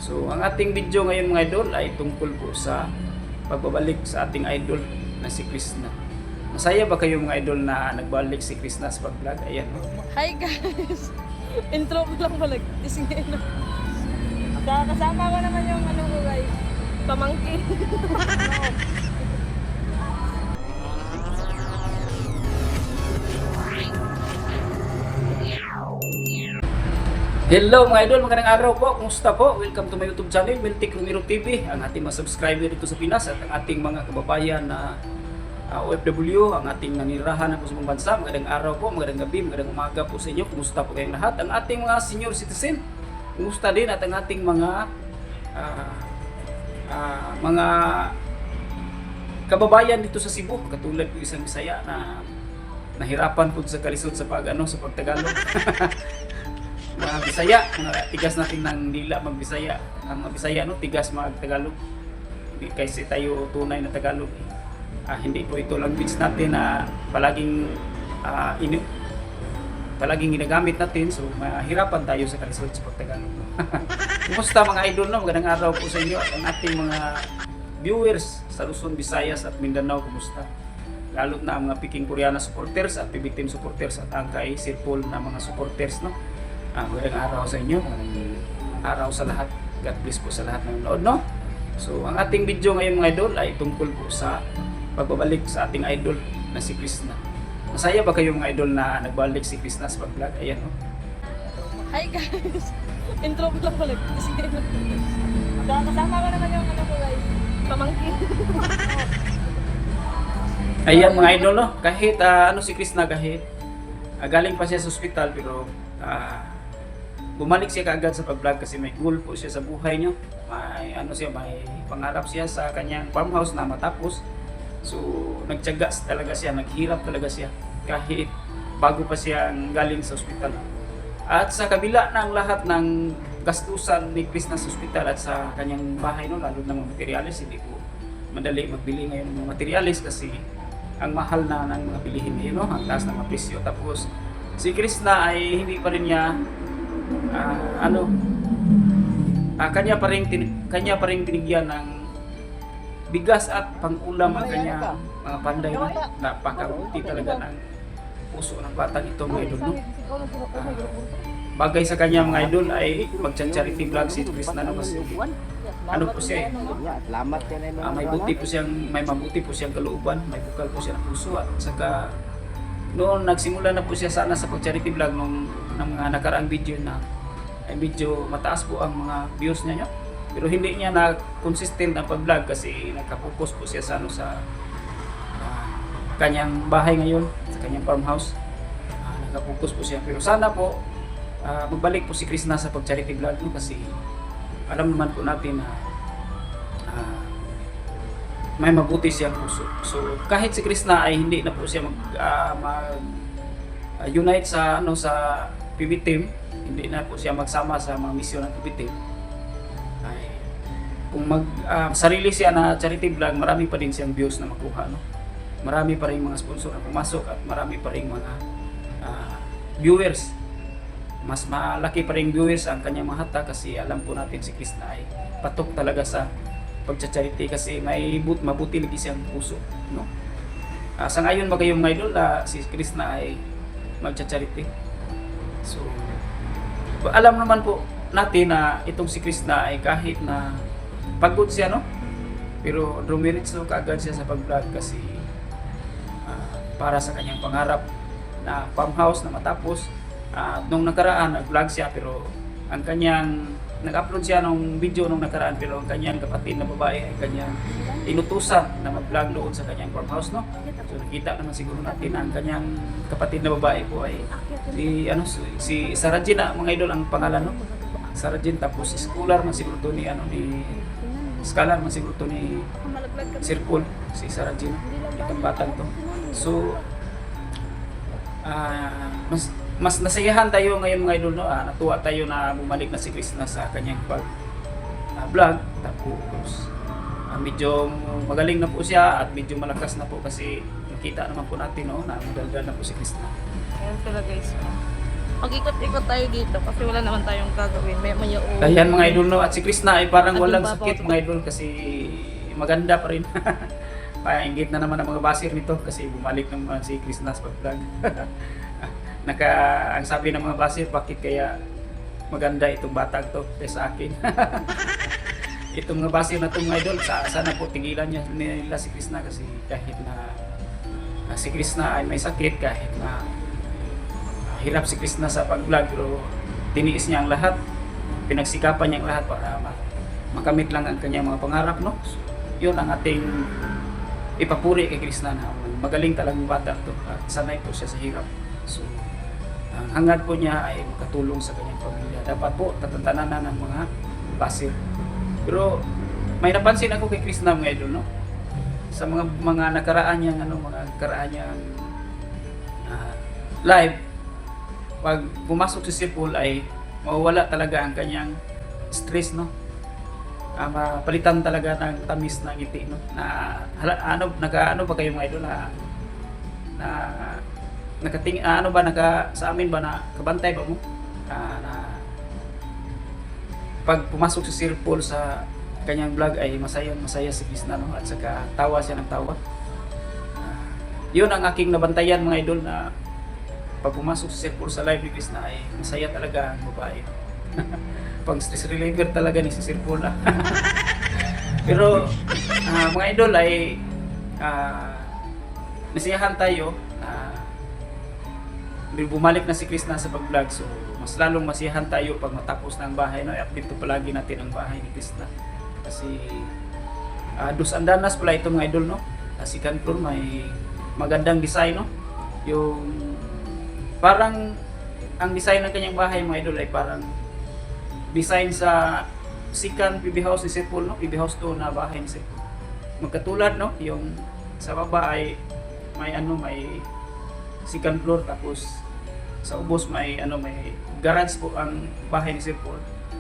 So, ang ating video ngayon mga idol ay tungkol po sa pagbabalik sa ating idol na si Krishna. Masaya ba kayo mga idol na nagbalik si Krishna sa pag-vlog? Ayan. Hi guys! Intro mo lang pala. Isingin na. Kasama ko naman yung ano ko guys. Pamangkin. Hello mga idol, magandang araw po. Kumusta po? Welcome to my YouTube channel, Miltik Romero TV. Ang ating mga subscriber dito sa Pinas at ang ating mga kababayan na OFW, ang ating nanirahan po sa mga bansa. Magandang araw po, magandang gabi, magandang umaga po sa inyo. Kumusta po kayong lahat? Ang ating mga senior citizen, kumusta din? At ang ating mga kababayan dito sa Cebu, katulad po isang Bisaya na nahirapan po sa kalisod sa sa pagtagalog. Mga Bisaya, tigas natin ng dila mag-Bisaya. Ang mga Bisaya tigas mag-Tagalog. Kasi tayo tunay na Tagalog. Hindi po ito language natin na palaging ginagamit natin, so mahirapan tayo sa kalisod sa pagtagalog. Kumusta mga idol, no? Magandang araw po sa inyo at ang ating mga viewers sa Luzon, Visayas at Mindanao, kumusta? Lalo na ang mga Peking Koreana supporters at PB Team supporters at ang kay Sirpol na mga supporters, no? Magandang araw sa inyo, magandang araw sa lahat. God bless po sa lahat ng nanonood, no? So, ang ating video ngayon mga idol ay tungkol po sa pagbabalik sa ating idol na si Krishna. Masaya ba kayo mga idol na nagbalik si Krishna sa pag-vlog? Ayan, no? Hi guys! Intro mo lang pala. Isingin na. Kasama ko naman yung ano ko guys. Pamangkin. Ayan mga idol, no? Kahit si Krishna, kahit galing pa siya sa ospital, pero bumalik siya kaagad sa pag-vlog kasi may goal po siya sa buhay niya. May pangarap siya sa kanyang farmhouse na matapos. So, nagtiyaga talaga siya, naghirap talaga siya kahit bago pa siya galing sa ospital. At sa kabila ng lahat ng gastusan ni Krishna sa ospital at sa kanyang bahay, no, lalo na mga materialis, hindi po madali magbili ngayon ng mga materialis kasi ang mahal na ng mga bilihin ngayon, no? Ang taas ng mga presyo. Tapos si Krishna ay hindi pa rin niya kanya pa rin binigyan ng bigas at pang-ulam ang kanya mga panday, no? Napakabuti talaga ng puso ng batang ito mga idol, no? Bagay sa kanya mga idol ay mag-charity vlog si Krishna, no? Kasi po siya may mabuti po siyang kalooban, may bukal po siya ng puso at saka noon nagsimula na po siya sana sa pag-charity vlog ng mga nakaraang video na ay medyo mataas po ang mga views niya, pero hindi niya na consistent ang pag-vlog kasi nagka-focus po siya sa kanyang bahay ngayon, sa kanyang farmhouse. Nagka-focus po siya, pero sana po magbalik po si Krishna sa pag-charity vlog, no? Kasi alam naman po natin na may mabuti siyang puso. So kahit si Krishna ay hindi na po siya unite sa PB Team, hindi na po siya magsama sa mga misyon ng PB Team, ay kung sarili siya na charity vlog, marami pa din siyang views na makuha, no? Marami pa rin mga sponsor na pumasok at marami pa rin mga viewers. Mas malaki pa rin viewers ang kanyang mga hata kasi alam po natin si Krishna ay patok talaga sa pagcha-charity kasi may mabuti lagi siyang puso, no? Sa ngayon ba kayong mga idol si Krishna ay magcha-charity? So alam naman po natin na itong si Krishna ay kahit na pagod siya, no? Pero dumiretso kaagad siya sa pag-vlog kasi para sa kanyang pangarap na farmhouse na matapos. Nung nakaraan nag-vlog siya pero ang kanyang nag-upload siya ng video nung nakaraan, pero ang kanyang kapatid na babae ay kanyang inutusan na mag-vlog doon sa kanyang farmhouse, no? So nakita naman siguro natin ang kanyang kapatid na babae po ay si Sarah Jean, mga idol ang pangalan, no? Sarah Jean, tapos scholar man siguro to ni scholar man siguro to ni Sirpol, si Sarah Jean, itong batang to. So mas nasayahan tayo ngayon mga idol, no? Natuwa tayo na bumalik na si Krishna sa kanyang vlog. Tapos medyo magaling na po siya at medyo malakas na po kasi nakita naman po natin, no, na magdaldal na po si Krishna. Ayan pala guys. Mag-ikot-ikot tayo dito kasi wala naman tayong gagawin. May uuwi. Ayan mga idol, no? At si Krishna ay parang Ating walang papa sakit ko. mga idol kasi maganda pa rin. Painggit na naman ang mga basir nito kasi bumalik naman si Krishna sa pag-vlog. Ang sabi ng mga basir, bakit kaya maganda itong batang to kaysa akin? Itong mga basir na itong mga idol, sana po tigilan nila si Krishna kasi kahit na si Krishna ay may sakit, kahit na hirap si Krishna sa pag-vlog, pero tiniis niya ang lahat, pinagsikapan niya ang lahat para makamit lang ang kanyang mga pangarap, no? So, yun ang ating ipapuri kay Krishna na magaling talagang bata to at sanay po siya sa hirap. So, ang hangad po niya ay makatulong sa kanyang pamilya. Dapat po tatantanan ng mga basir. Pero may napansin ako kay Krishna mga idol, no? Sa mga nakaraan niyang live, pag pumasok si Sir Paul ay mawawala talaga ang kanyang stress, no? Mapalitan talaga ng tamis ng ngiti, no? Naka-ano ba kayo mga idol sa amin ba na kabantay ba mo? Na pag pumasok si Sir Paul sa kanyang vlog ay masaya si Krishna, no? At saka tawa siya ng tawa. Yun ang aking nabantayan mga idol, na pag pumasok si Sir Paul sa live ni Krishna ay masaya talaga ang babae. Pang stress reliever talaga ni si Sir Paul. Pero mga idol ay nasiyahan tayo na bumalik na si Krishna sa pag-vlog. So mas lalong masiyahan tayo pag matapos ng bahay, no? I-update ko palagi natin ang bahay ni Krishna. Kasi dos andanas pala ito mga idol, no? Second floor, may magandang design, no? Yung parang ang design ng kanyang bahay mga idol ay parang design sa second PB house ni Sir Paul, no? PB house 2 na bahay ni Sir Paul. Magkatulad, no? Yung sa baba ay may second floor, tapos sa ubos may garage po ang bahay ni Sir Paul.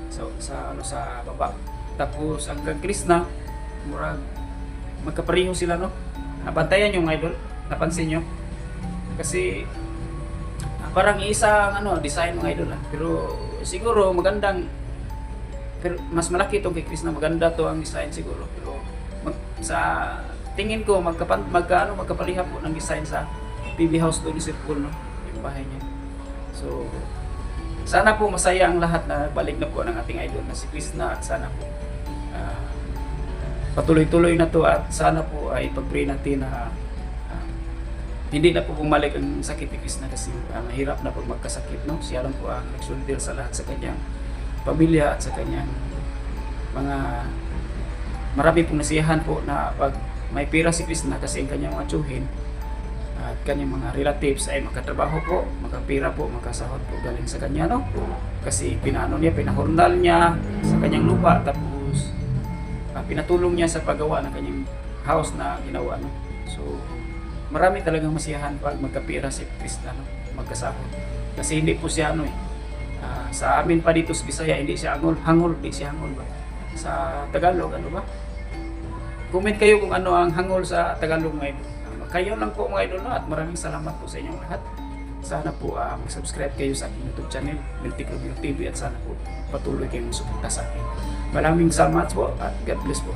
So sa baba. Tapos ang kang Krishna, murag magkapareho sila, no? Nabantayan yung idol, napansin nyo? Kasi parang isang design mga idol, pero siguro pero mas malaki itong kay Krishna, maganda to ang design siguro, pero sa tingin ko magkapaliha po ng design sa PB house to ni Sir Paul, no? Yung bahay niya. So sana po masaya ang lahat na balik na po ng ating idol na si Krishna, at sana po patuloy-tuloy na to, at sana po ay pag-pray natin na hindi na po bumalik ang sakit ni Krishna kasi mahirap na pag magkasakit, no? Siya lang po ang nagsuldir sa lahat sa kanyang pamilya at sa kanyang marami pong nasiyahan po na pag may pira si Krishna kasi ang kanyang mga tsuhin at kanyang mga relatives ay makatrabaho po, makapira po, makasahod po galing sa kanya, no? Kasi pinahornal niya sa kanyang lupa, tapos pinatulong niya sa paggawa ng kanyang house na ginawa, no? So marami talagang masiyahan pag magkapira si Krishna, no? Magkasahod. Kasi hindi po siya sa amin pa dito sa Bisaya, hindi siya hangol ba? Sa Tagalog, ano ba? Comment kayo kung ano ang hangol sa Tagalog mga idol. Kayo lang po mga idol, no? At maraming salamat po sa inyong lahat. Sana po mag-subscribe kayo sa aking YouTube channel, Miltic Review TV, at sana po patuloy kayong suporta sa akin. Maraming salamat po at God bless po.